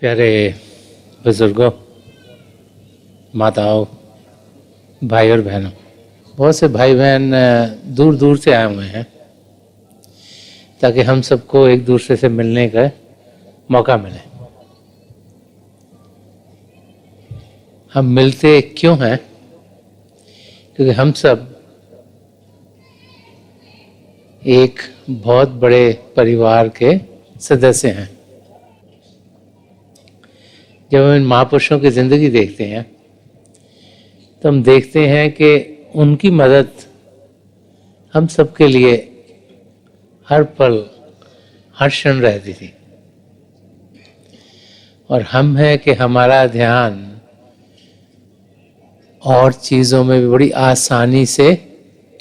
प्यारे बुजुर्गों, माताओं, भाई और बहनों, बहुत से भाई बहन दूर दूर से आए हुए हैं ताकि हम सबको एक दूसरे से मिलने का मौका मिले। हम मिलते क्यों हैं? क्योंकि हम सब एक बहुत बड़े परिवार के सदस्य हैं। जब हम इन महापुरुषों की ज़िंदगी देखते हैं तो हम देखते हैं कि उनकी मदद हम सबके लिए हर पल हर क्षण रहती थी, और हम हैं कि हमारा ध्यान और चीज़ों में भी बड़ी आसानी से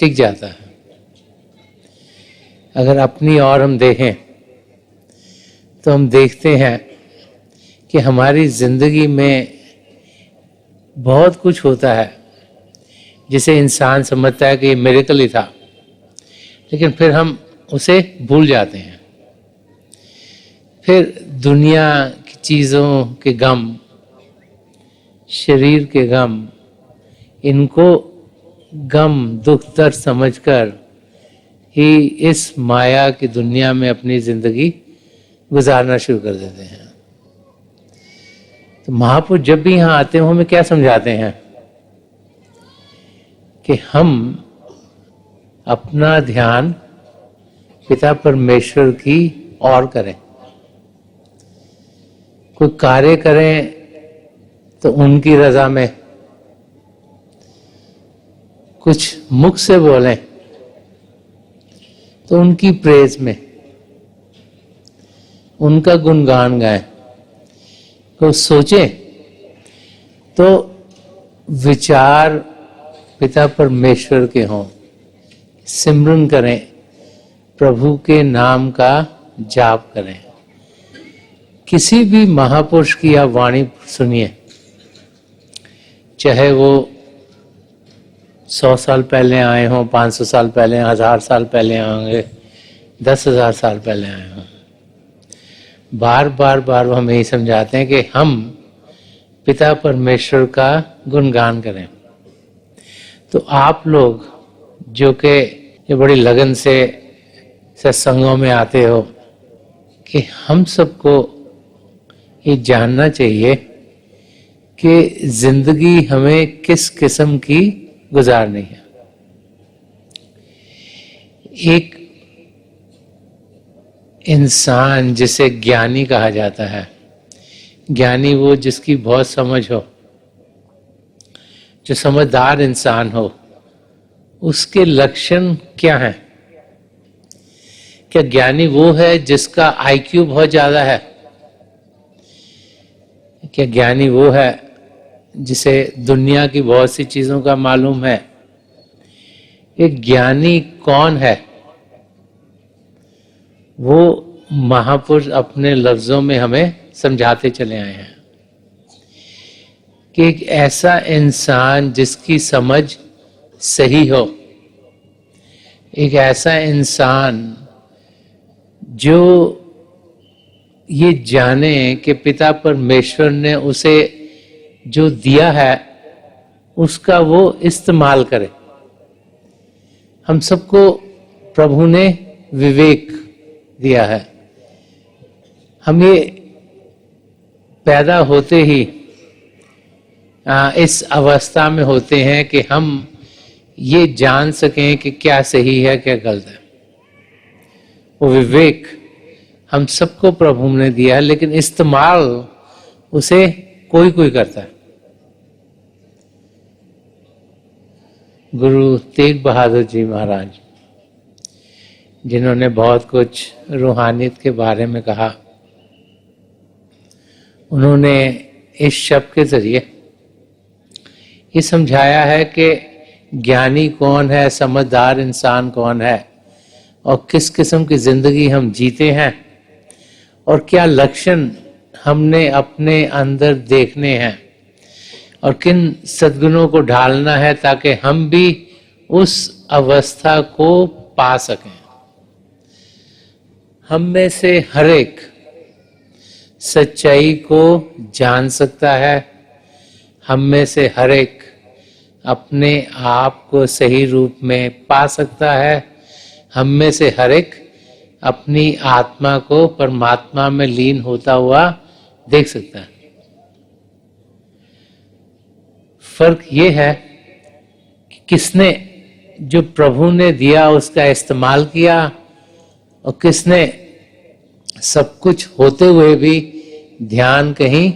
टिक जाता है। अगर अपनी ओर हम देखें तो हम देखते हैं कि हमारी ज़िंदगी में बहुत कुछ होता है जिसे इंसान समझता है कि ये मिरेकल ही था, लेकिन फिर हम उसे भूल जाते हैं। फिर दुनिया की चीज़ों के गम, शरीर के गम, इनको गम दुख दर्द समझकर ही इस माया की दुनिया में अपनी ज़िंदगी गुजारना शुरू कर देते हैं। तो महापुरुष जब भी यहाँ आते हैं हमें क्या समझाते हैं कि हम अपना ध्यान पिता परमेश्वर की ओर करें। कोई कार्य करें तो उनकी रजा में, कुछ मुख से बोलें तो उनकी प्रेज में, उनका गुणगान गाएं। तो सोचें तो विचार पिता परमेश्वर के हों, सिमरन करें, प्रभु के नाम का जाप करें। किसी भी महापुरुष की आप वाणी सुनिए, चाहे वो 100 साल पहले आए हों, 500 साल पहले, 1000 साल पहले आएंगे, 10,000 साल पहले आए हों, बार बार वो हमें यही समझाते हैं कि हम पिता परमेश्वर का गुणगान करें। तो आप लोग जो कि ये बड़ी लगन से सत्संगों में आते हो, कि हम सबको ये जानना चाहिए कि जिंदगी हमें किस किस्म की गुजारनी है। एक इंसान जिसे ज्ञानी कहा जाता है, ज्ञानी वो जिसकी बहुत समझ हो, जो समझदार इंसान हो, उसके लक्षण क्या हैं? क्या ज्ञानी वो है जिसका आईक्यू बहुत ज्यादा है? क्या ज्ञानी वो है जिसे दुनिया की बहुत सी चीजों का मालूम है? एक ज्ञानी कौन है? वो महापुरुष अपने लफ्जों में हमें समझाते चले आए हैं कि एक ऐसा इंसान जिसकी समझ सही हो, एक ऐसा इंसान जो ये जाने कि पिता परमेश्वर ने उसे जो दिया है उसका वो इस्तेमाल करे। हम सबको प्रभु ने विवेक दिया है। हम ये पैदा होते ही इस अवस्था में होते हैं कि हम ये जान सकें कि क्या सही है क्या गलत है। वो विवेक हम सबको प्रभु ने दिया है, लेकिन इस्तेमाल उसे कोई कोई करता है। गुरु तेग बहादुर जी महाराज, जिन्होंने बहुत कुछ रूहानियत के बारे में कहा, उन्होंने इस शब्द के जरिए ये समझाया है कि ज्ञानी कौन है, समझदार इंसान कौन है, और किस किस्म की जिंदगी हम जीते हैं, और क्या लक्षण हमने अपने अंदर देखने हैं, और किन सद्गुणों को ढालना है ताकि हम भी उस अवस्था को पा सकें। हम में से हर एक सच्चाई को जान सकता है। हम में से हर एक अपने आप को सही रूप में पा सकता है। हम में से हर एक अपनी आत्मा को परमात्मा में लीन होता हुआ देख सकता है। फर्क ये है कि किसने जो प्रभु ने दिया उसका इस्तेमाल किया और किसने सब कुछ होते हुए भी ध्यान कहीं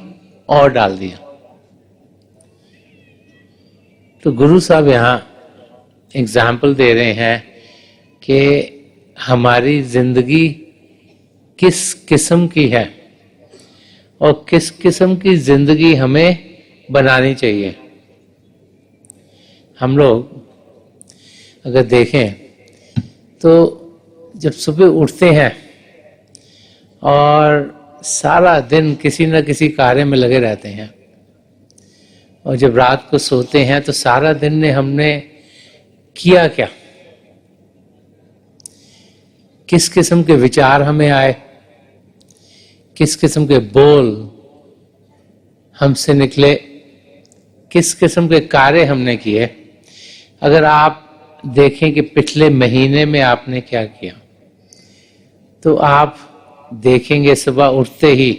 और डाल दिया। तो गुरु साहब यहाँ एग्जाम्पल दे रहे हैं कि हमारी जिंदगी किस किस्म की है और किस किस्म की जिंदगी हमें बनानी चाहिए। हम लोग अगर देखें तो जब सुबह उठते हैं और सारा दिन किसी न किसी कार्य में लगे रहते हैं और जब रात को सोते हैं तो सारा दिन ने हमने किया क्या, किस किस्म के विचार हमें आए, किस किस्म के बोल हमसे निकले, किस किस्म के कार्य हमने किए। अगर आप देखें कि पिछले महीने में आपने क्या किया तो आप देखेंगे सुबह उठते ही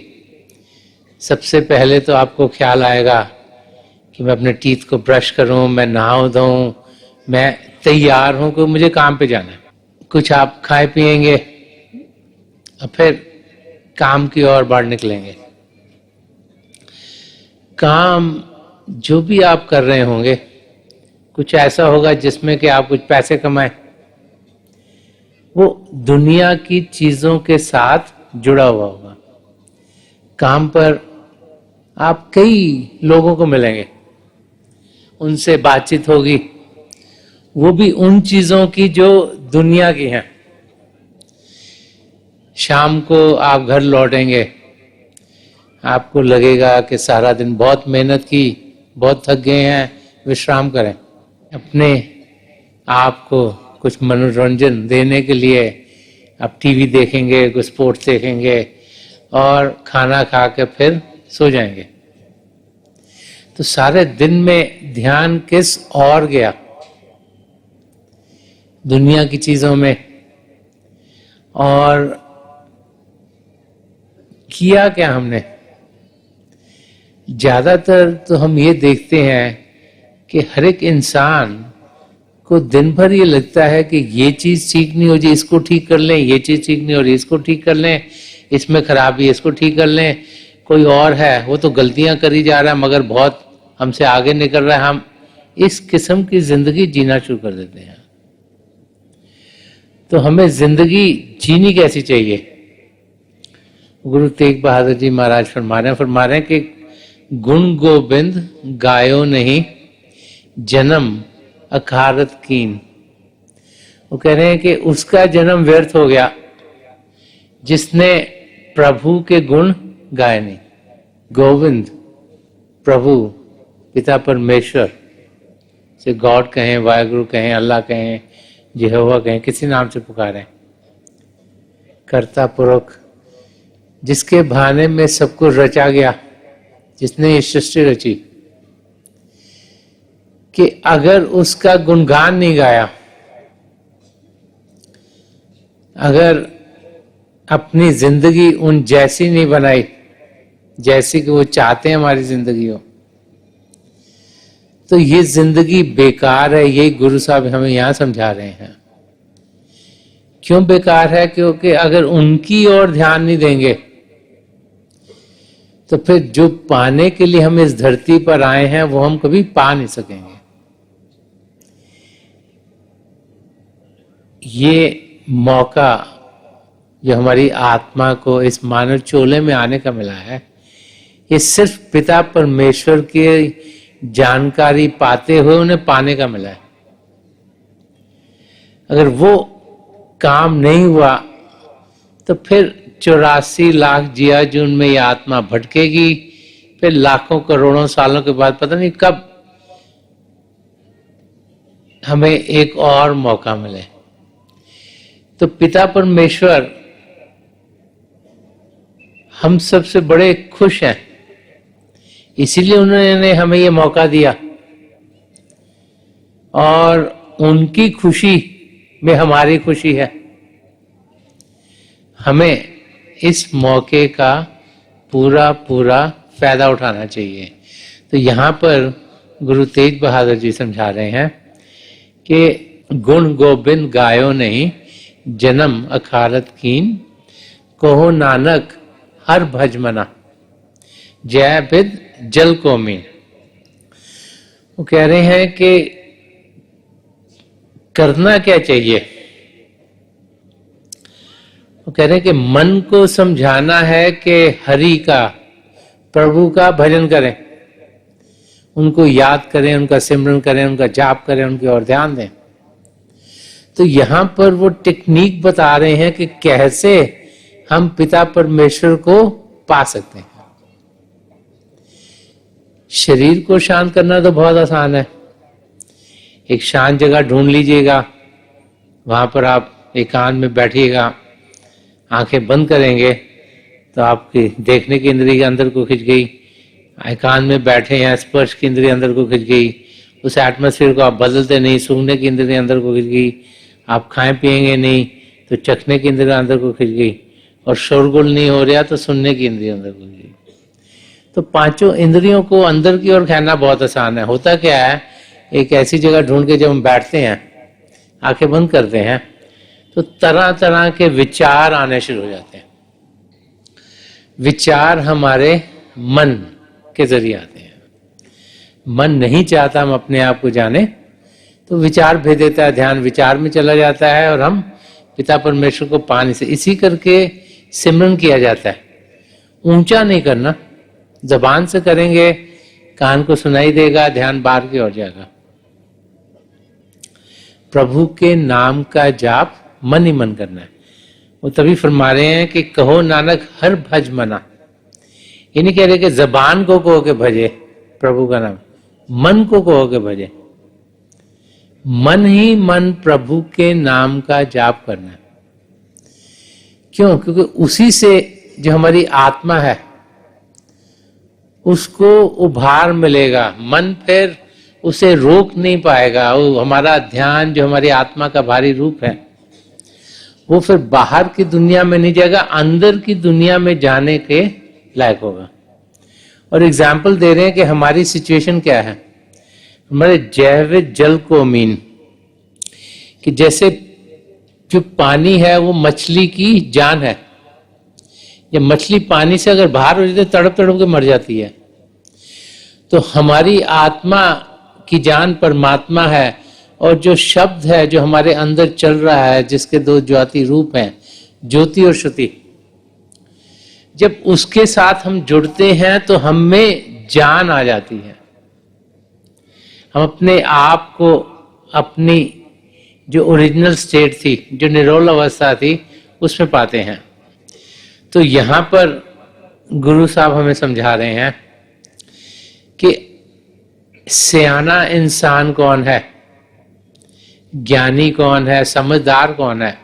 सबसे पहले तो आपको ख्याल आएगा कि मैं अपने टीथ को ब्रश करूं, मैं नहाऊं धोऊं, मैं तैयार हूं कि मुझे काम पे जाना है। कुछ आप खाए पिएंगे और फिर काम की ओर बढ़ निकलेंगे। काम जो भी आप कर रहे होंगे कुछ ऐसा होगा जिसमें कि आप कुछ पैसे कमाएं, वो दुनिया की चीजों के साथ जुड़ा हुआ होगा। काम पर आप कई लोगों को मिलेंगे, उनसे बातचीत होगी, वो भी उन चीजों की जो दुनिया की हैं। शाम को आप घर लौटेंगे, आपको लगेगा कि सारा दिन बहुत मेहनत की, बहुत थक गए हैं, विश्राम करें। अपने आप को कुछ मनोरंजन देने के लिए आप टीवी देखेंगे, कुछ स्पोर्ट्स देखेंगे और खाना खा के फिर सो जाएंगे। तो सारे दिन में ध्यान किस और गया? दुनिया की चीजों में। और किया क्या हमने? ज्यादातर तो हम ये देखते हैं कि हर एक इंसान को दिन भर ये लगता है कि ये चीज ठीक नहीं हो जी, इसको ठीक कर लें, ये चीज ठीक नहीं हो रही, इसको ठीक कर लें, इसमें खराबी है, इसको ठीक कर लें। कोई और है वो तो गलतियां करी जा रहा है मगर बहुत हमसे आगे निकल रहा है। हम इस किस्म की जिंदगी जीना शुरू कर देते हैं। तो हमें जिंदगी जीनी कैसी चाहिए? गुरु तेग बहादुर जी महाराज फरमा रहे हैं कि गुण गोबिंद गायो नहीं, जन्म अखारत कीन। वो कह रहे हैं कि उसका जन्म व्यर्थ हो गया जिसने प्रभु के गुण गाए नहीं। गोविंद प्रभु पिता परमेश्वर से गॉड कहें, वाहिगुरु कहें, अल्लाह कहें, यहोवा कहें, किसी नाम से पुकारें, कर्ता पुरख जिसके बहाने में सब कुछ रचा गया, जिसने ये सृष्टि रची, कि अगर उसका गुणगान नहीं गाया, अगर अपनी जिंदगी उन जैसी नहीं बनाई जैसी कि वो चाहते हैं हमारी जिंदगी हो, तो ये जिंदगी बेकार है। यही गुरु साहब हमें यहां समझा रहे हैं। क्यों बेकार है? क्योंकि अगर उनकी ओर ध्यान नहीं देंगे तो फिर जो पाने के लिए हम इस धरती पर आए हैं वो हम कभी पा नहीं सकेंगे। ये मौका जो हमारी आत्मा को इस मानव चोले में आने का मिला है, ये सिर्फ पिता परमेश्वर की जानकारी पाते हुए उन्हें पाने का मिला है। अगर वो काम नहीं हुआ तो फिर 84 लाख जिया जून में ये आत्मा भटकेगी। फिर लाखों करोड़ों सालों के बाद पता नहीं कब हमें एक और मौका मिले। तो पिता परमेश्वर हम सबसे बड़े खुश हैं, इसीलिए उन्होंने हमें ये मौका दिया, और उनकी खुशी में हमारी खुशी है। हमें इस मौके का पूरा पूरा फायदा उठाना चाहिए। तो यहाँ पर गुरु तेज बहादुर जी समझा रहे हैं कि गुण गोबिंद गायो नहीं, जन्म अखारत कीन, कहो नानक हर भज मना, जय बिद जल को मीन। वो कह रहे हैं कि करना क्या चाहिए। वो कह रहे हैं कि मन को समझाना है कि हरि का, प्रभु का भजन करें, उनको याद करें, उनका सिमरन करें, उनका जाप करें, उनकी ओर ध्यान दें। तो यहां पर वो टेक्निक बता रहे हैं कि कैसे हम पिता परमेश्वर को पा सकते हैं। शरीर को शांत करना तो बहुत आसान है। एक शांत जगह ढूंढ लीजिएगा, वहां पर आप एकांत में बैठिएगा, आंखें बंद करेंगे तो आपकी देखने की इंद्रिय अंदर को खिंच गई, एकांत में बैठे हैं स्पर्श की इंद्रिय अंदर को खिंच गई, उस एटमॉस्फेयर को आप बदलते नहीं, सूंघने की इंद्रिय अंदर को खिंच गई, आप खाएं पिएंगे नहीं तो चखने की इंद्रिय अंदर को खिंच गई, और शोरगुल नहीं हो रहा तो सुनने की इंद्रिय अंदर को खिंच गई। तो पांचों इंद्रियों को अंदर की ओर खींचना बहुत आसान है। होता क्या है, एक ऐसी जगह ढूंढ के जब हम बैठते हैं, आंखें बंद करते हैं, तो तरह तरह के विचार आने शुरू हो जाते हैं। विचार हमारे मन के जरिए आते हैं। मन नहीं चाहता हम अपने आप को जाने, तो विचार भेज देता है, ध्यान विचार में चला जाता है और हम पिता परमेश्वर को पाने से इसी करके सिमरन किया जाता है। ऊंचा नहीं करना, जबान से करेंगे, कान को सुनाई देगा, ध्यान बाहर की ओर जाएगा। प्रभु के नाम का जाप मन ही मन करना है। वो तभी फरमा रहे हैं कि कहो नानक हर भज मना। ये नहीं कह रहे कि जबान को कहो के भजे प्रभु का नाम, मन को कहो के भजे। मन ही मन प्रभु के नाम का जाप करना है। क्यों? क्योंकि उसी से जो हमारी आत्मा है उसको उभार मिलेगा। मन फिर उसे रोक नहीं पाएगा। वो हमारा ध्यान जो हमारी आत्मा का भारी रूप है वो फिर बाहर की दुनिया में नहीं जाएगा, अंदर की दुनिया में जाने के लायक होगा। और एग्जाम्पल दे रहे हैं कि हमारी सिचुएशन क्या है। हमारे जैविक जल को मीन, कि जैसे जो पानी है वो मछली की जान है। ये मछली पानी से अगर बाहर हो जाती है तड़प तड़प के मर जाती है। तो हमारी आत्मा की जान परमात्मा है, और जो शब्द है जो हमारे अंदर चल रहा है, जिसके दो ज्योति रूप हैं, ज्योति और श्रुति, जब उसके साथ हम जुड़ते हैं तो हम में जान आ जाती है। हम अपने आप को, अपनी जो ओरिजिनल स्टेट थी, जो निरोल अवस्था थी, उसमें पाते हैं। तो यहां पर गुरु साहब हमें समझा रहे हैं कि सियाना इंसान कौन है, ज्ञानी कौन है, समझदार कौन है,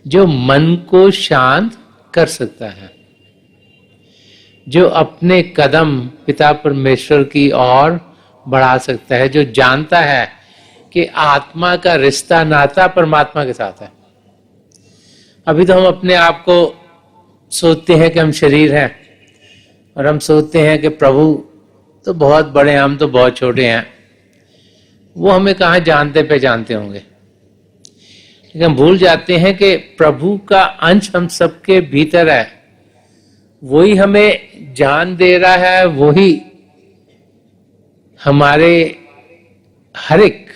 जो मन को शांत कर सकता है, जो अपने कदम पिता परमेश्वर की ओर बढ़ा सकता है, जो जानता है कि आत्मा का रिश्ता नाता परमात्मा के साथ है। अभी तो हम अपने आप को सोचते हैं कि हम शरीर हैं, और हम सोचते हैं कि प्रभु तो बहुत बड़े हैं, हम तो बहुत छोटे हैं। वो हमें कहाँ जानते पहचानते होंगे। लेकिन हम भूल जाते हैं कि प्रभु का अंश हम सबके भीतर है। वही हमें जान दे रहा है, वही हमारे हर एक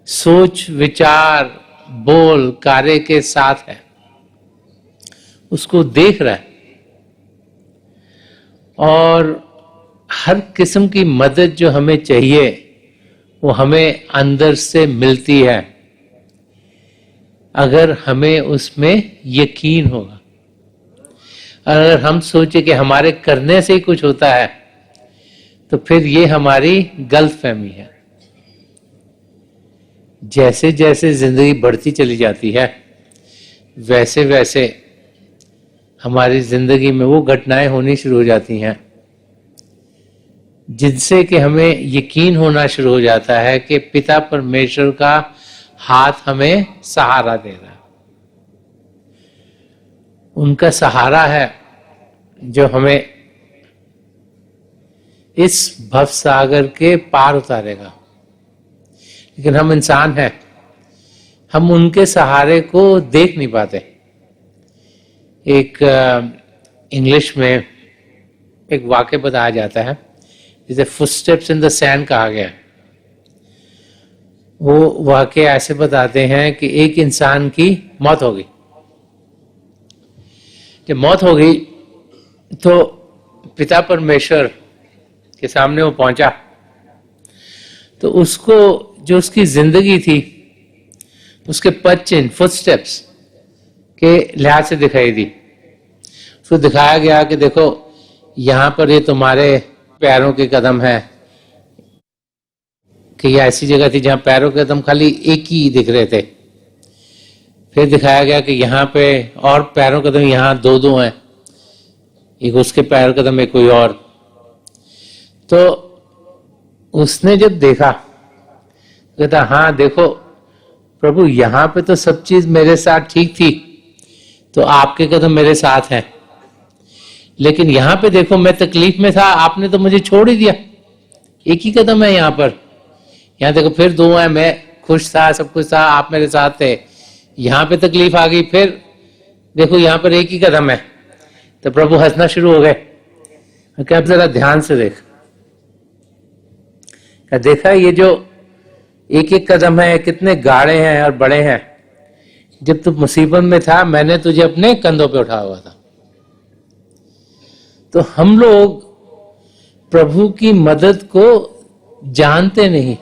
सोच, विचार, बोल, कार्य के साथ है, उसको देख रहा है, और हर किस्म की मदद जो हमें चाहिए वो हमें अंदर से मिलती है, अगर हमें उसमें यकीन होगा। अगर हम सोचे कि हमारे करने से ही कुछ होता है, तो फिर ये हमारी गलतफहमी है। जैसे जैसे जिंदगी बढ़ती चली जाती है, वैसे वैसे हमारी जिंदगी में वो घटनाएं होनी शुरू हो जाती हैं जिनसे कि हमें यकीन होना शुरू हो जाता है कि पिता परमेश्वर का हाथ हमें सहारा दे रहा है। उनका सहारा है जो हमें इस भव सागर के पार उतारेगा। लेकिन हम इंसान हैं, हम उनके सहारे को देख नहीं पाते। एक इंग्लिश में एक वाक्य बताया जाता है जिसे फुटस्टेप्स इन द सैंड कहा गया। वो वाक्य ऐसे बताते हैं कि एक इंसान की मौत हो गई। जब मौत हो गई तो पिता परमेश्वर के सामने वो पहुंचा, तो उसको जो उसकी जिंदगी थी उसके पद चिन्ह फुटस्टेप्स के लिहाज से दिखाई दी। उसको दिखाया गया कि देखो यहां पर ये तुम्हारे पैरों के कदम है, कि ये ऐसी जगह थी जहां पैरों के कदम खाली एक ही दिख रहे थे। फिर दिखाया गया कि यहाँ पे और पैरों के कदम यहाँ दो दो हैं, एक उसके पैर कदम एक कोई और। तो उसने जब देखा कहता हाँ देखो प्रभु यहाँ पे तो सब चीज मेरे साथ ठीक थी, तो आपके कदम मेरे साथ हैं, लेकिन यहाँ पे देखो मैं तकलीफ में था, आपने तो मुझे छोड़ ही दिया। एक ही कदम है यहाँ पर, यहाँ देखो फिर दो है, मैं खुश था, सब कुछ था, आप मेरे साथ थे, यहाँ पे तकलीफ आ गई, फिर देखो यहाँ पर एक ही कदम है। तो प्रभु हंसना शुरू हो गए। क्या जरा ध्यान से देख, क्या देखा ये जो एक एक कदम है कितने गाढ़े हैं और बड़े हैं। जब तू मुसीबत में था मैंने तुझे अपने कंधों पे उठाया हुआ था। तो हम लोग प्रभु की मदद को जानते नहीं।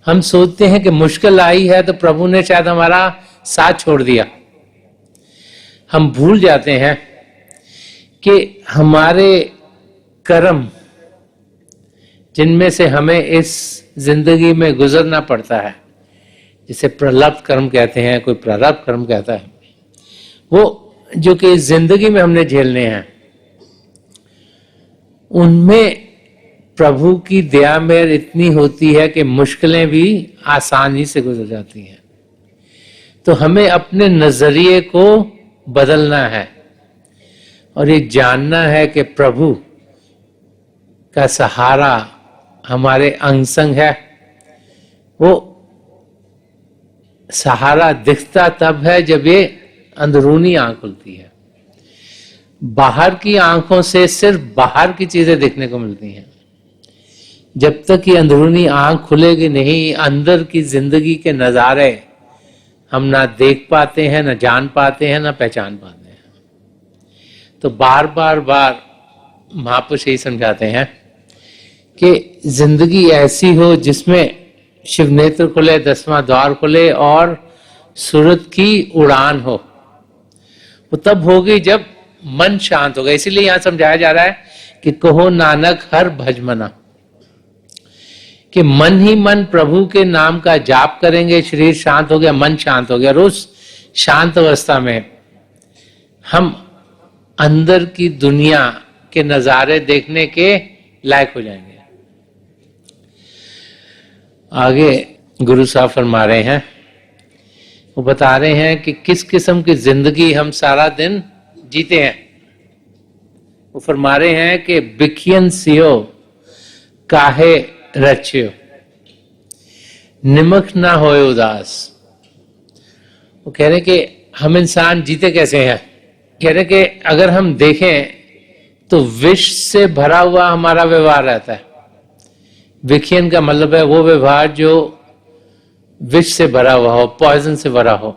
हम सोचते हैं कि मुश्किल आई है तो प्रभु ने शायद हमारा साथ छोड़ दिया। हम भूल जाते हैं कि हमारे कर्म जिनमें से हमें इस जिंदगी में गुजरना पड़ता है, जिसे प्रलब्ध कर्म कहते हैं, कोई प्रारब्ध कर्म कहता है, वो जो कि इस जिंदगी में हमने झेलने हैं, उनमें प्रभु की दया मेहर इतनी होती है कि मुश्किलें भी आसानी से गुजर जाती हैं। तो हमें अपने नजरिए को बदलना है और ये जानना है कि प्रभु का सहारा हमारे अंग संग है। वो सहारा दिखता तब है जब ये अंदरूनी आंख खुलती है। बाहर की आंखों से सिर्फ बाहर की चीजें देखने को मिलती हैं। जब तक ये अंदरूनी आंख खुलेगी नहीं, अंदर की जिंदगी के नजारे हम ना देख पाते हैं, ना जान पाते हैं, ना पहचान पाते हैं। तो बार बार महापुरुष यही समझाते हैं कि जिंदगी ऐसी हो जिसमें शिव नेत्र खुले, 10वां द्वार खुले और सूरत की उड़ान हो। वो तब होगी जब मन शांत होगा। इसीलिए यहां समझाया जा रहा है कि कहो नानक हर भजमना, कि मन ही मन प्रभु के नाम का जाप करेंगे, शरीर शांत हो गया, मन शांत हो गया। और उस शांत अवस्था में हम अंदर की दुनिया के नजारे देखने के लायक हो जाएंगे। आगे गुरु साहब फरमा रहे हैं, वो बता रहे हैं कि किस किस्म की जिंदगी हम सारा दिन जीते हैं। वो फरमा रहे हैं कि बिखियन सियो काहे रच्यो, निमक ना होए उदास। वो कह रहे कि हम इंसान जीते कैसे हैं। कह रहे कि अगर हम देखें तो विष से भरा हुआ हमारा व्यवहार रहता है। विखियन का मतलब है वो व्यवहार जो विष से भरा हुआ हो, पॉइजन से भरा हो।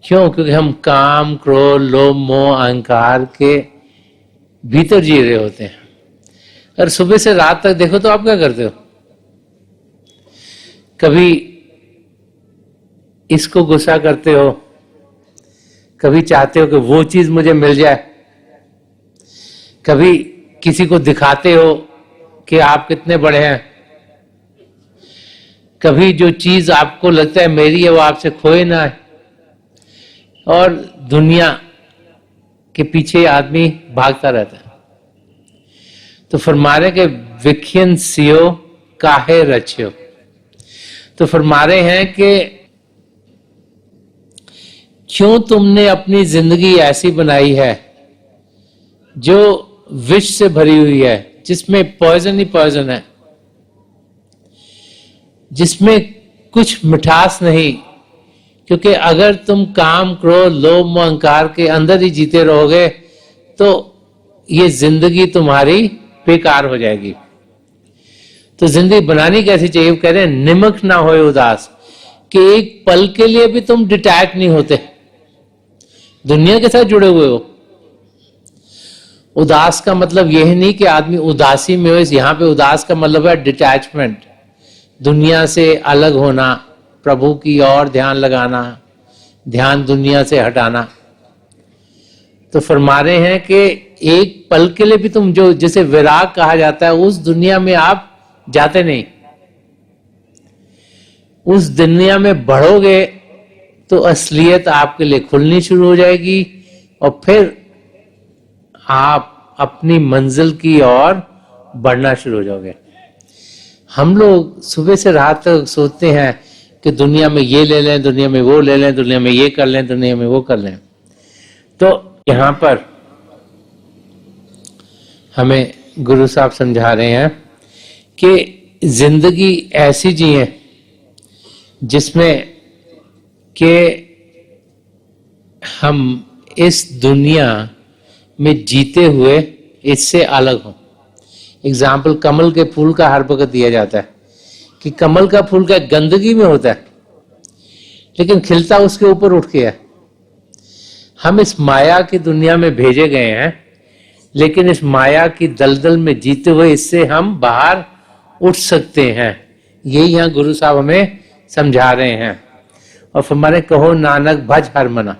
क्यों? क्योंकि हम काम, क्रोध, लोभ, मोह, अहंकार के भीतर जी रहे होते हैं। अगर सुबह से रात तक देखो तो आप क्या करते हो? कभी इसको गुस्सा करते हो, कभी चाहते हो कि वो चीज मुझे मिल जाए, कभी किसी को दिखाते हो कि आप कितने बड़े हैं, कभी जो चीज आपको लगता है मेरी है वो आपसे खोए ना है। और दुनिया के पीछे आदमी भागता रहता है। तो फरमा रहे कि विख्यन सियो काहे रचियो। तो फरमा रहे हैं कि क्यों तुमने अपनी जिंदगी ऐसी बनाई है जो विष से भरी हुई है, जिसमें पॉइजन ही पॉइजन है, जिसमें कुछ मिठास नहीं। क्योंकि अगर तुम काम, क्रोध, लोभ, मोह, अहंकार के अंदर ही जीते रहोगे तो ये जिंदगी तुम्हारी बेकार हो जाएगी। तो जिंदगी बनानी कैसी चाहिए? वो कह रहे हैं निमक ना होए उदास, कि एक पल के लिए भी तुम डिटैच नहीं होते, दुनिया के साथ जुड़े हुए हो। उदास का मतलब यह नहीं कि आदमी उदासी में हो, यहां पे उदास का मतलब है डिटैचमेंट, दुनिया से अलग होना, प्रभु की ओर ध्यान लगाना, ध्यान दुनिया से हटाना। तो फरमा रहे हैं कि एक पल के लिए भी तुम, जो जिसे विराग कहा जाता है, उस दुनिया में आप जाते नहीं। उस दुनिया में बढ़ोगे तो असलियत आपके लिए खुलनी शुरू हो जाएगी और फिर आप अपनी मंजिल की ओर बढ़ना शुरू हो जाओगे। हम लोग सुबह से रात तक सोचते हैं कि दुनिया में ये ले लें, दुनिया में वो ले लें, दुनिया में ये कर लें, दुनिया में वो कर लें। तो यहां पर हमें गुरु साहब समझा रहे हैं कि जिंदगी ऐसी जिए जिसमें कि हम इस दुनिया में जीते हुए इससे अलग हों। एग्जाम्पल, कमल के फूल का हर वक्त दिया जाता है कि कमल का फूल का गंदगी में होता है, लेकिन खिलता उसके ऊपर उठ के है। हम इस माया की दुनिया में भेजे गए हैं, लेकिन इस माया की दलदल में जीते हुए इससे हम बाहर उठ सकते हैं। यही यहाँ गुरु साहब हमें समझा रहे हैं। और फिर हमारे कहो नानक भज हर मना,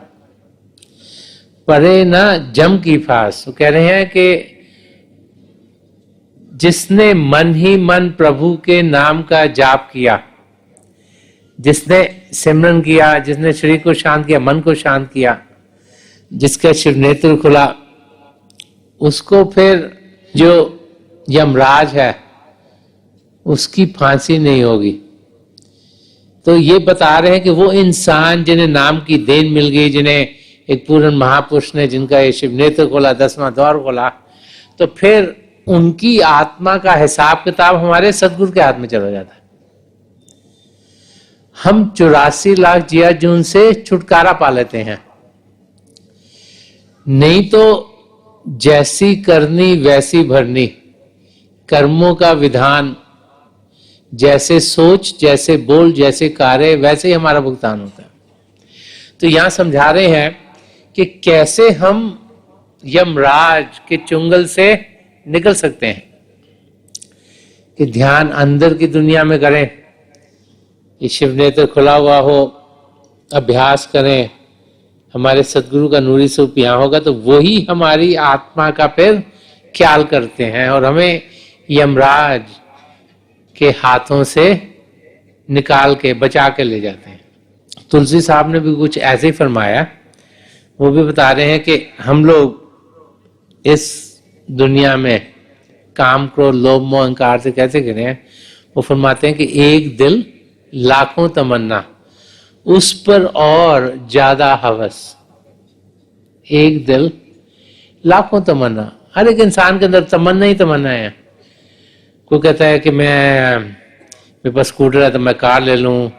परे ना जम की फास। वो कह रहे हैं कि जिसने मन ही मन प्रभु के नाम का जाप किया, जिसने सिमरन किया, जिसने शरीर को शांत किया, मन को शांत किया, जिसका शिव नेत्र खुला, उसको फिर जो यमराज है उसकी फांसी नहीं होगी। तो ये बता रहे हैं कि वो इंसान जिन्हें नाम की देन मिल गई, जिन्हें एक पूर्ण महापुरुष ने, जिनका ये शिव नेत्र खोला, 10वां द्वार खोला, तो फिर उनकी आत्मा का हिसाब किताब हमारे सदगुरु के हाथ में चला जाता है। हम 84 लाख जिया जून से छुटकारा पा लेते हैं। नहीं तो जैसी करनी वैसी भरनी, कर्मों का विधान, जैसे सोच, जैसे बोल, जैसे कार्य, वैसे ही हमारा भुगतान होता है। तो यहां समझा रहे हैं कि कैसे हम यमराज के चुंगल से निकल सकते हैं। कि ध्यान अंदर की दुनिया में करें, ये शिव नेत्र खुला हुआ हो, अभ्यास करें, हमारे सदगुरु का नूरी स्वरूप यहाँ होगा तो वही हमारी आत्मा का फिर ख्याल करते हैं और हमें यमराज के हाथों से निकाल के बचा के ले जाते हैं। तुलसी साहब ने भी कुछ ऐसे ही फरमाया। वो भी बता रहे हैं कि हम लोग इस दुनिया में काम, क्रोध, लोभ, मोह, अहंकार से कैसे गिरे हैं। वो फरमाते हैं कि एक दिल लाखों तमन्ना, उस पर और ज्यादा हवस। एक दिल लाखों तमन्ना, हर एक इंसान के अंदर तमन्ना ही तमन्ना है। कोई कहता है कि मेरे पास स्कूटर है तो मैं कार ले लूं,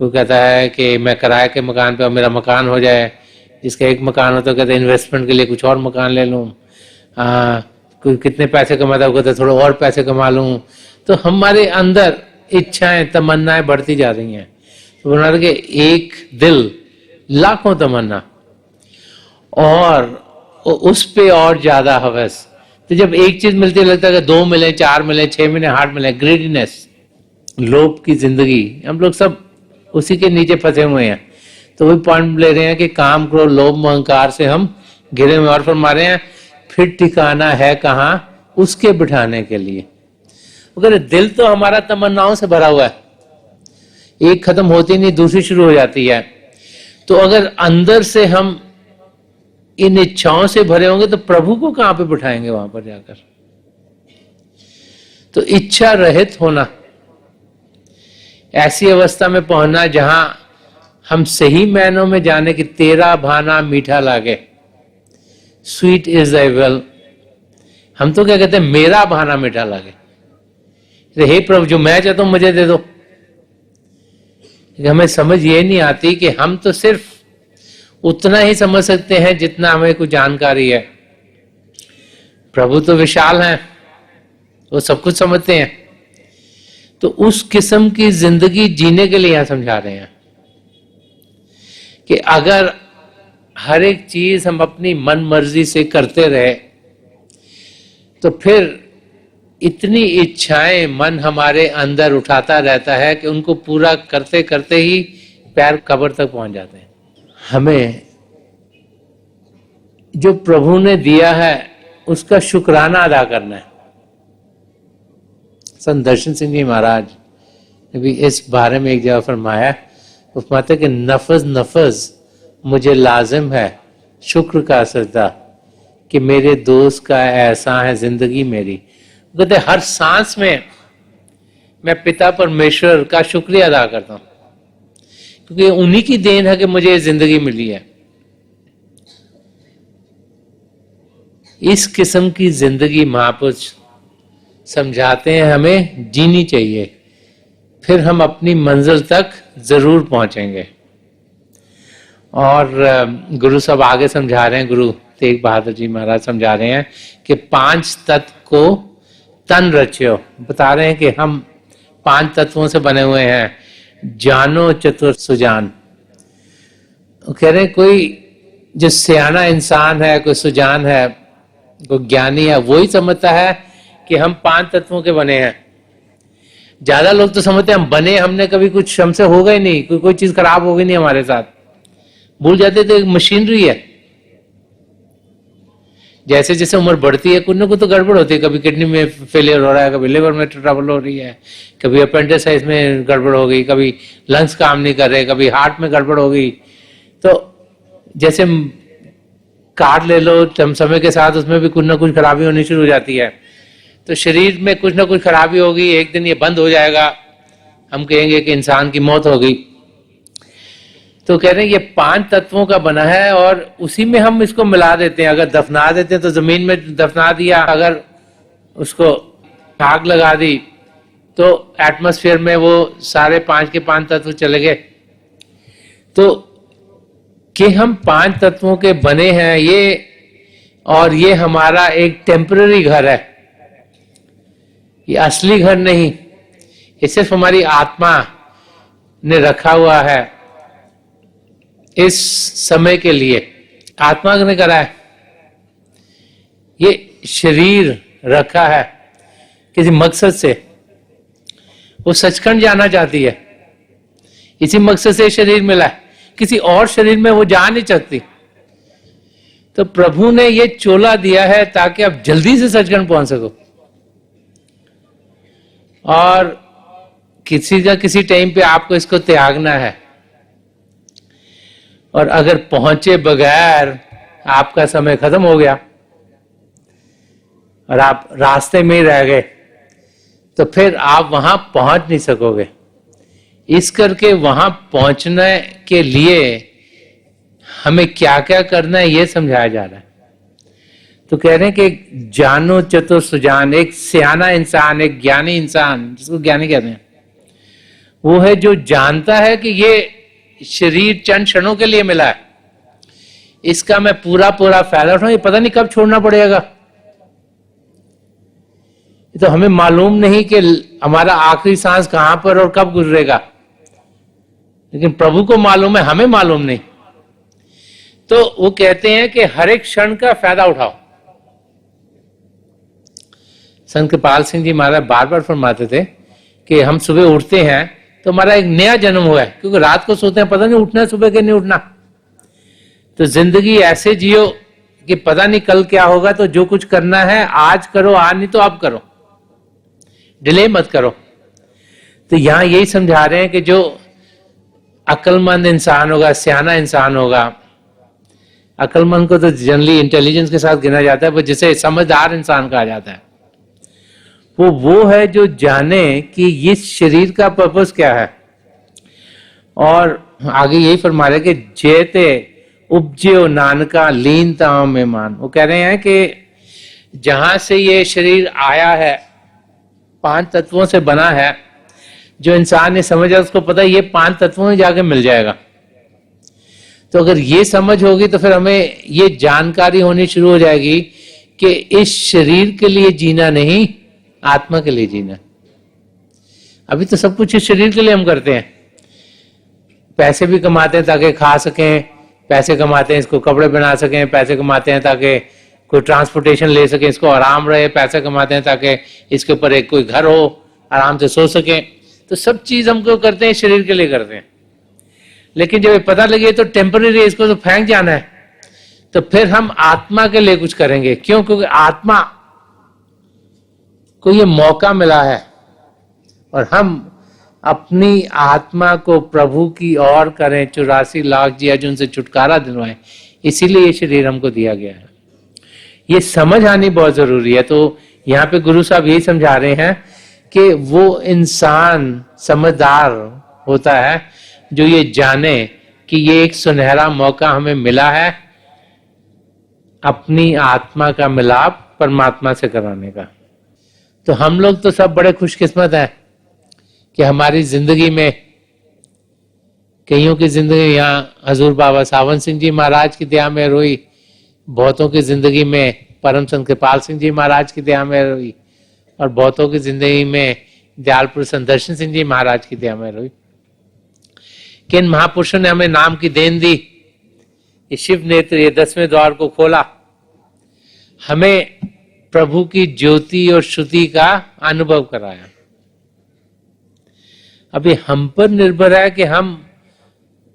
कोई कहता है कि मैं किराए के मकान पे मेरा मकान हो जाए, जिसका एक मकान हो तो कहता है इन्वेस्टमेंट के लिए कुछ और मकान ले लूं, कोई कितने पैसे कमाता है, कहता है थोड़ा और पैसे कमा लूं। तो हमारे अंदर इच्छाएं, तमन्नाएं बढ़ती जा रही हैं। तो बना रहे कि एक दिल लाखों तमन्ना और उस पे और ज्यादा हवस। तो जब एक चीज मिलती है लगता है कि 2 मिले, 4 मिले, 6 मिले, 8 मिले। ग्रेडीनेस, लोभ की जिंदगी, हम लोग सब उसी के नीचे फंसे हुए हैं। तो वही पॉइंट ले रहे हैं कि काम, क्रोध, लोभ, मोह, अहंकार से हम घिरे हुए और फरमा रहे हैं फिर ठिकाना है कहाँ उसके बिठाने के लिए। अगर दिल तो हमारा तमन्नाओं से भरा हुआ है, एक खत्म होती नहीं दूसरी शुरू हो जाती है। तो अगर अंदर से हम इन इच्छाओं से भरे होंगे तो प्रभु को कहां पे बिठाएंगे वहां पर जाकर। तो इच्छा रहित होना, ऐसी अवस्था में पहुंचना जहां हम सही मायनों में जाने कि तेरा भाना मीठा लागे, स्वीट इज दाई विल। हम तो क्या कहते हैं, मेरा भाना मीठा लागे। हे प्रभु, जो मैं चाहता हूं मुझे दे दो। हमें समझ ये नहीं आती कि हम तो सिर्फ उतना ही समझ सकते हैं जितना हमें कुछ जानकारी है। प्रभु तो विशाल हैं, वो सब कुछ समझते हैं। तो उस किस्म की जिंदगी जीने के लिए यहां समझा रहे हैं कि अगर हर एक चीज हम अपनी मन मर्जी से करते रहे तो फिर इतनी इच्छाएं मन हमारे अंदर उठाता रहता है कि उनको पूरा करते करते ही पैर कब्र तक पहुंच जाते हैं। हमें जो प्रभु ने दिया है उसका शुक्राना अदा करना है। संत दर्शन सिंह जी महाराज ने भी इस बारे में एक जगह फरमाया, वो फरमाते कि नफज नफज मुझे लाजिम है शुक्र का सजदा कि मेरे दोस्त का ऐसा है जिंदगी मेरी। कहते हर सांस में मैं पिता परमेश्वर का शुक्रिया अदा करता हूं, क्योंकि उन्हीं की देन है कि मुझे ये जिंदगी मिली है। इस किस्म की जिंदगी महापुरुष समझाते हैं हमें जीनी चाहिए, फिर हम अपनी मंजिल तक जरूर पहुंचेंगे। और गुरु साहब आगे समझा रहे हैं, गुरु तेग बहादुर जी महाराज समझा रहे हैं कि 5 तत्व को तन रचियो। बता रहे हैं कि हम 5 तत्वों से बने हुए हैं, जानो चतुर सुजान। कह रहे हैं कोई जो सियाना इंसान है, कोई सुजान है, कोई ज्ञानी है, वही समझता है कि हम 5 तत्वों के बने हैं। ज्यादा लोग तो समझते हैं हम बने, हमने कभी कुछ हमसे होगा ही नहीं, कोई चीज खराब होगी नहीं हमारे साथ। भूल जाते तो एक मशीनरी है। जैसे जैसे उम्र बढ़ती है कुछ ना कुछ तो गड़बड़ होती है, कभी किडनी में फेलियर हो रहा है, कभी लिवर में ट्रबल हो रही है, कभी अपेंडिसाइटिस में गड़बड़ हो गई, कभी लंग्स काम नहीं कर रहे, कभी हार्ट में गड़बड़ हो गई। तो जैसे कार ले लो, समय के साथ उसमें भी कुछ ना कुछ खराबी होनी शुरू हो जाती है। तो शरीर में कुछ ना कुछ खराबी होगी, एक दिन ये बंद हो जाएगा, हम कहेंगे कि इंसान की मौत हो गई। तो कह रहे हैं ये 5 तत्वों का बना है और उसी में हम इसको मिला देते हैं। अगर दफना देते हैं तो जमीन में दफना दिया, अगर उसको आग लगा दी तो एटमॉस्फेयर में वो सारे 5 के 5 तत्व चले गए। तो कि हम 5 तत्वों के बने हैं ये, और ये हमारा एक टेम्पररी घर है, ये असली घर नहीं, ये सिर्फ हमारी आत्मा ने रखा हुआ है इस समय के लिए। आत्मा ने करा है, ये शरीर रखा है किसी मकसद से। वो सचखंड जाना चाहती है, इसी मकसद से शरीर मिला है, किसी और शरीर में वो जा नहीं सकती। तो प्रभु ने ये चोला दिया है ताकि आप जल्दी से सचखंड पहुंच सको। और किसी टाइम पे आपको इसको त्यागना है, और अगर पहुंचे बगैर आपका समय खत्म हो गया और आप रास्ते में ही रह गए तो फिर आप वहां पहुंच नहीं सकोगे। इस करके वहां पहुंचने के लिए हमें क्या क्या करना है ये समझाया जा रहा है। तो कह रहे हैं कि जानो चतुर सुजान, एक सियाना इंसान, एक ज्ञानी इंसान, जिसको ज्ञानी कहते हैं, वो है जो जानता है कि ये शरीर चंद क्षणों के लिए मिला है, इसका मैं पूरा फायदा उठाऊं, ये पता नहीं कब छोड़ना पड़ेगा। तो हमें मालूम नहीं कि हमारा आखिरी सांस कहां पर और कब गुजरेगा, लेकिन प्रभु को मालूम है, हमें मालूम नहीं। तो वो कहते हैं कि हर एक क्षण का फायदा उठाओ। संत कृपाल सिंह जी महाराज बार बार फरमाते थे कि हम सुबह उठते हैं तो हमारा एक नया जन्म हुआ है, क्योंकि रात को सोते हैं पता नहीं उठना है सुबह के नहीं उठना। तो जिंदगी ऐसे जियो कि पता नहीं कल क्या होगा, तो जो कुछ करना है आज करो, आज नहीं तो अब करो, डिले मत करो। तो यहां यही समझा रहे हैं कि जो अक्लमंद इंसान होगा, सियाना इंसान होगा, अक्लमंद को तो जनरली इंटेलिजेंस के साथ गिना जाता है, पर जिसे समझदार इंसान कहा जाता है वो है जो जाने कि इस शरीर का पर्पस क्या है। और आगे यही फरमा रहे कि जेते उपज्यो नानका लीनता में मान। वो कह रहे हैं कि जहां से ये शरीर आया है 5 तत्वों से बना है, जो इंसान ने समझा उसको पता है ये 5 तत्वों में जाके मिल जाएगा। तो अगर ये समझ होगी तो फिर हमें ये जानकारी होनी शुरू हो जाएगी कि इस शरीर के लिए जीना नहीं, आत्मा के लिए जीना। अभी तो सब कुछ इस शरीर के लिए हम करते हैं, पैसे भी कमाते हैं ताकि खा सकें, पैसे कमाते हैं इसको कपड़े बना सकें, पैसे कमाते हैं ताकि कोई ट्रांसपोर्टेशन ले सके, इसको आराम रहे, पैसे कमाते हैं ताकि इसके ऊपर एक कोई घर हो, आराम से सो सके। तो सब चीज हमको करते हैं शरीर के लिए करते हैं। लेकिन जब ये पता लगे तो टेम्पररी, इसको तो फेंक जाना है, तो फिर हम आत्मा के लिए कुछ करेंगे। क्यों? क्योंकि आत्मा को ये मौका मिला है और हम अपनी आत्मा को प्रभु की ओर करें, 84 लाख जी अर्जुन से छुटकारा दिलवाएं, इसीलिए ये शरीर हमको दिया गया है। ये समझ आनी बहुत जरूरी है। तो यहाँ पे गुरु साहब यही समझा रहे हैं कि वो इंसान समझदार होता है जो ये जाने कि ये एक सुनहरा मौका हमें मिला है अपनी आत्मा का मिलाप परमात्मा से कराने का। तो हम लोग तो सब बड़े खुशकिस्मत हैं कि हमारी जिंदगी में, कईयों की जिंदगी यहाँ हजूर बाबा सावन सिंह जी महाराज की दया में रोई, बहुतों की जिंदगी में परम संत कृपाल सिंह जी महाराज की दया में रोई, और बहुतों की जिंदगी में दयालपुर संदर्शन सिंह जी महाराज की दया में रोई। किन महापुरुषों ने हमें नाम की देन दी, ये शिव नेत्र, ये 10वें द्वार को खोला, हमें प्रभु की ज्योति और श्रुति का अनुभव कराया। अभी हम पर निर्भर है कि हम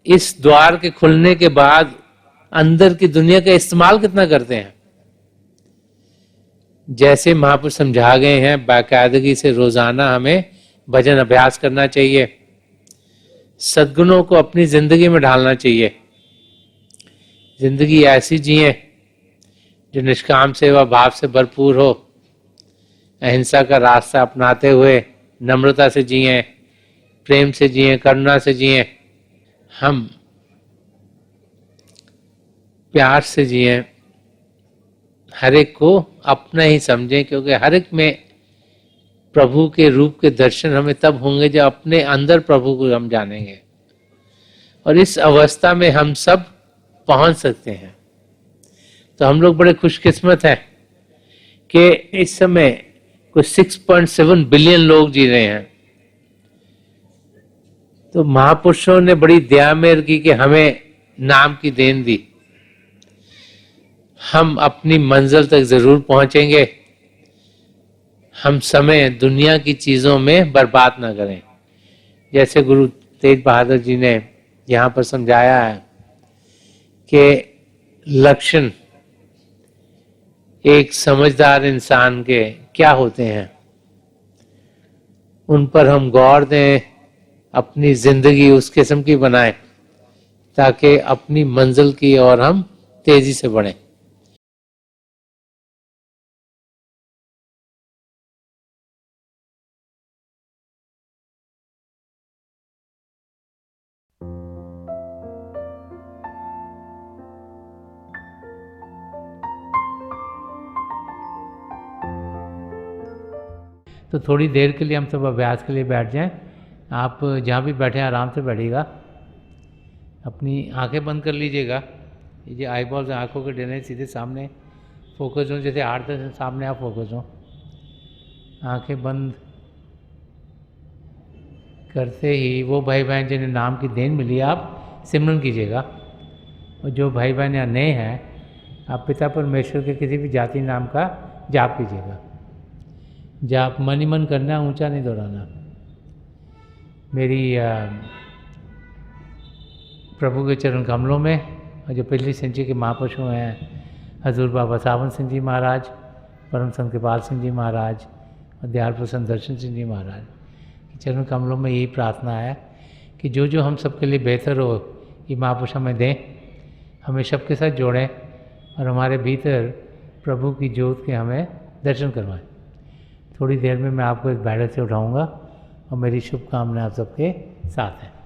इस द्वार के खुलने के बाद अंदर की दुनिया का इस्तेमाल कितना करते हैं। जैसे महापुरुष समझा गए हैं, बाकायदगी से रोजाना हमें भजन अभ्यास करना चाहिए, सद्गुणों को अपनी जिंदगी में ढालना चाहिए, जिंदगी ऐसी जिए जो निष्काम सेवा भाव से भरपूर हो, अहिंसा का रास्ता अपनाते हुए नम्रता से जिए, प्रेम से जिए, करुणा से जिए, हम प्यार से जिए, हर एक को अपना ही समझें, क्योंकि हर एक में प्रभु के रूप के दर्शन हमें तब होंगे जब अपने अंदर प्रभु को हम जानेंगे, और इस अवस्था में हम सब पहुंच सकते हैं। तो हम लोग बड़े खुशकिस्मत हैं कि इस समय कुछ 6.7 बिलियन लोग जी रहे हैं। तो महापुरुषों ने बड़ी दया मेहर की कि हमें नाम की देन दी। हम अपनी मंजिल तक जरूर पहुंचेंगे, हम समय दुनिया की चीजों में बर्बाद ना करें। जैसे गुरु तेज बहादुर जी ने यहाँ पर समझाया है कि लक्षण एक समझदार इंसान के क्या होते हैं, उन पर हम गौर दें, अपनी जिंदगी उस किस्म की बनाएं ताकि अपनी मंजिल की ओर हम तेजी से बढ़ें। तो थोड़ी देर के लिए हम सब अभ्यास के लिए बैठ जाएं। आप जहाँ भी बैठे हैं आराम से बैठिएगा, अपनी आंखें बंद कर लीजिएगा। ये आई बॉल्स आँखों के डरने सीधे सामने फोकस हो, जैसे 8-10 सामने आप फोकस हो। आंखें बंद करते ही वो भाई बहन जिन्हें नाम की देन मिली आप सिमरन कीजिएगा, और जो भाई बहन यहाँ नए हैं आप पिता परमेश्वर के किसी भी जाति नाम का जाप कीजिएगा। जाप मन ही मन करना, ऊंचा नहीं दोहराना। मेरी प्रभु के चरण कमलों में, और जो पिछली सेंचुरी के महापुरुषों हैं हजूर बाबा सावन सिंह जी महाराज, परम संत कृपाल सिंह जी महाराज और दयालपुर संदर्शन सिंह जी महाराज के चरण कमलों में यही प्रार्थना है कि जो जो हम सबके लिए बेहतर हो ये महापुरुष हमें दें, हमें सबके साथ जोड़ें और हमारे भीतर प्रभु की ज्योत के हमें दर्शन करवाएं। थोड़ी देर में मैं आपको इस बैठक से उठाऊंगा और मेरी शुभकामनाएं आप सबके साथ हैं।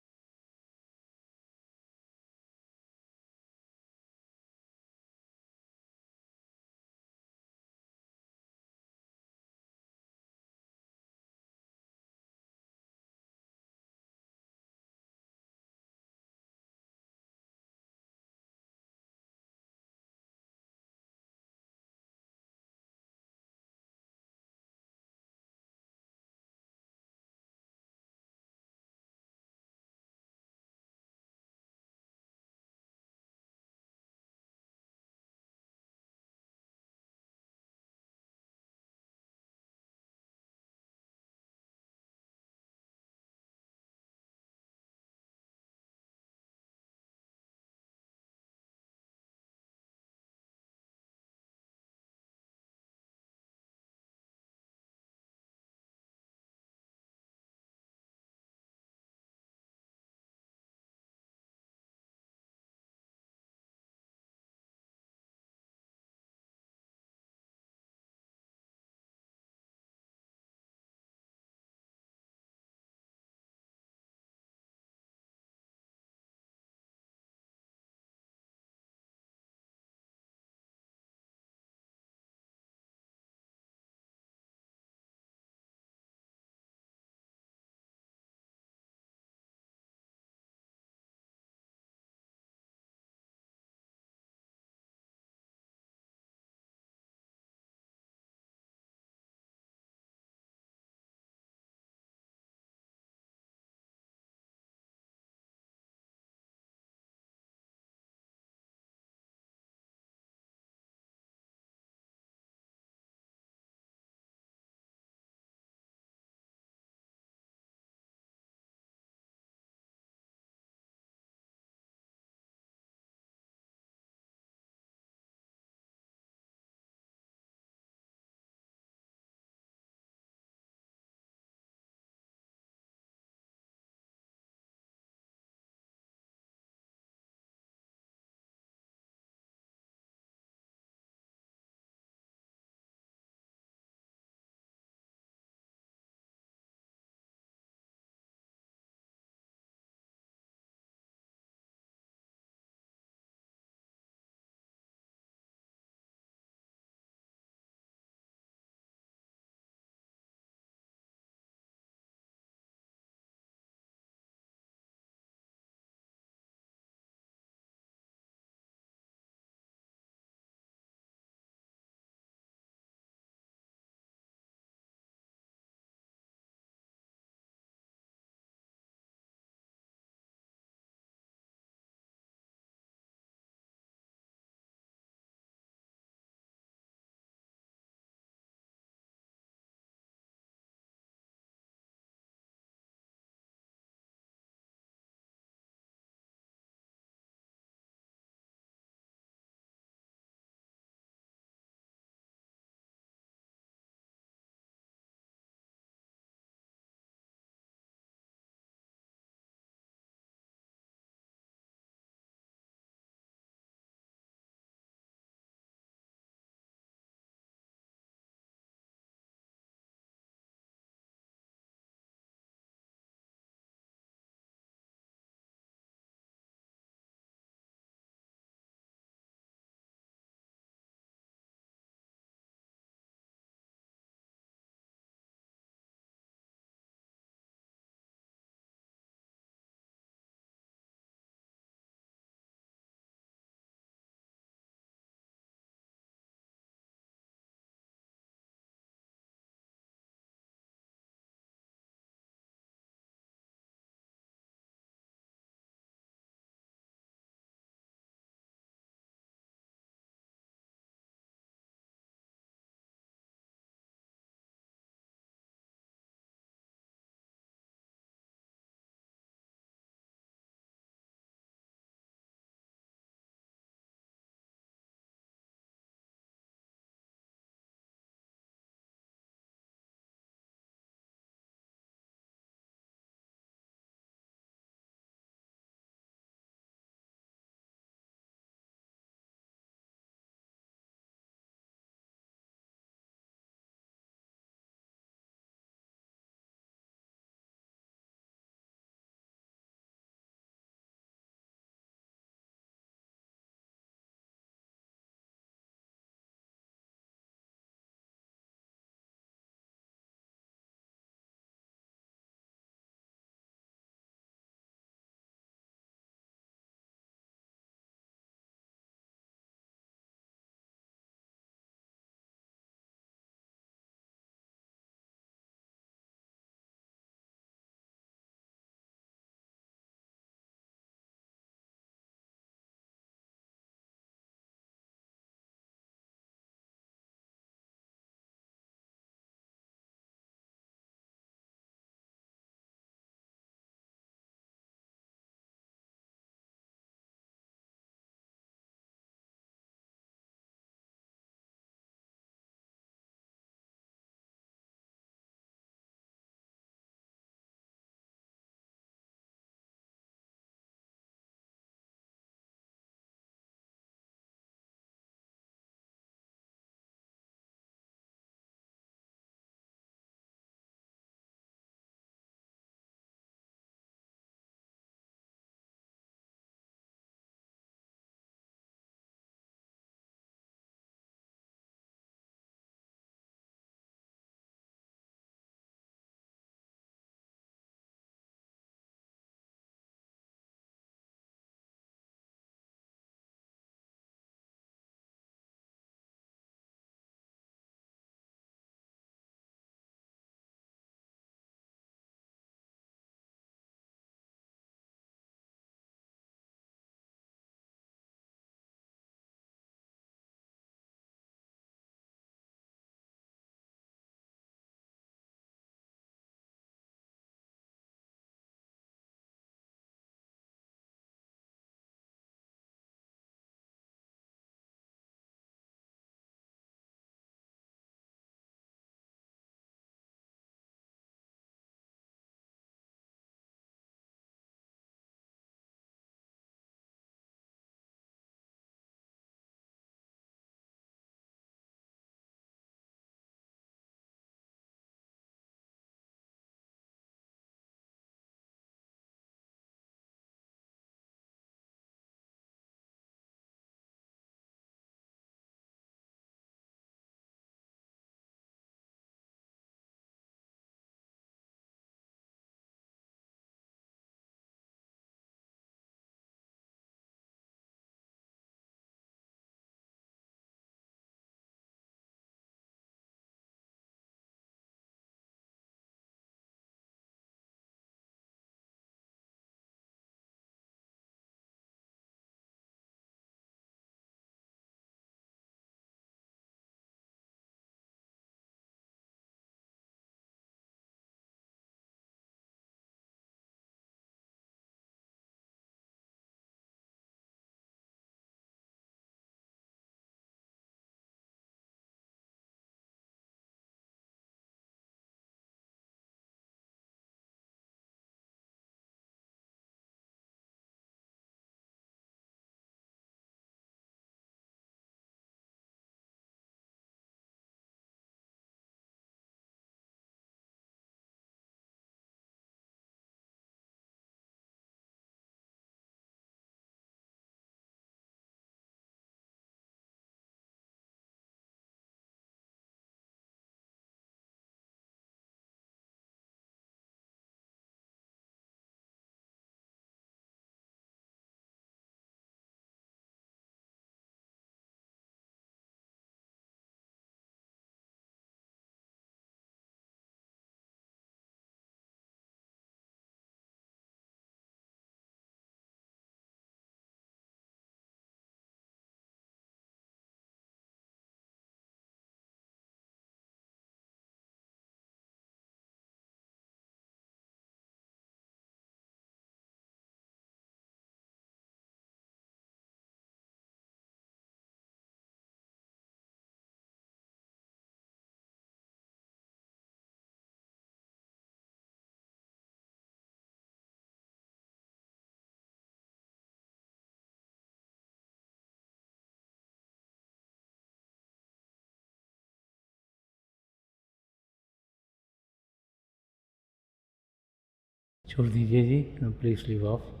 छोड़ दीजिए जी, प्लीज लीव ऑफ।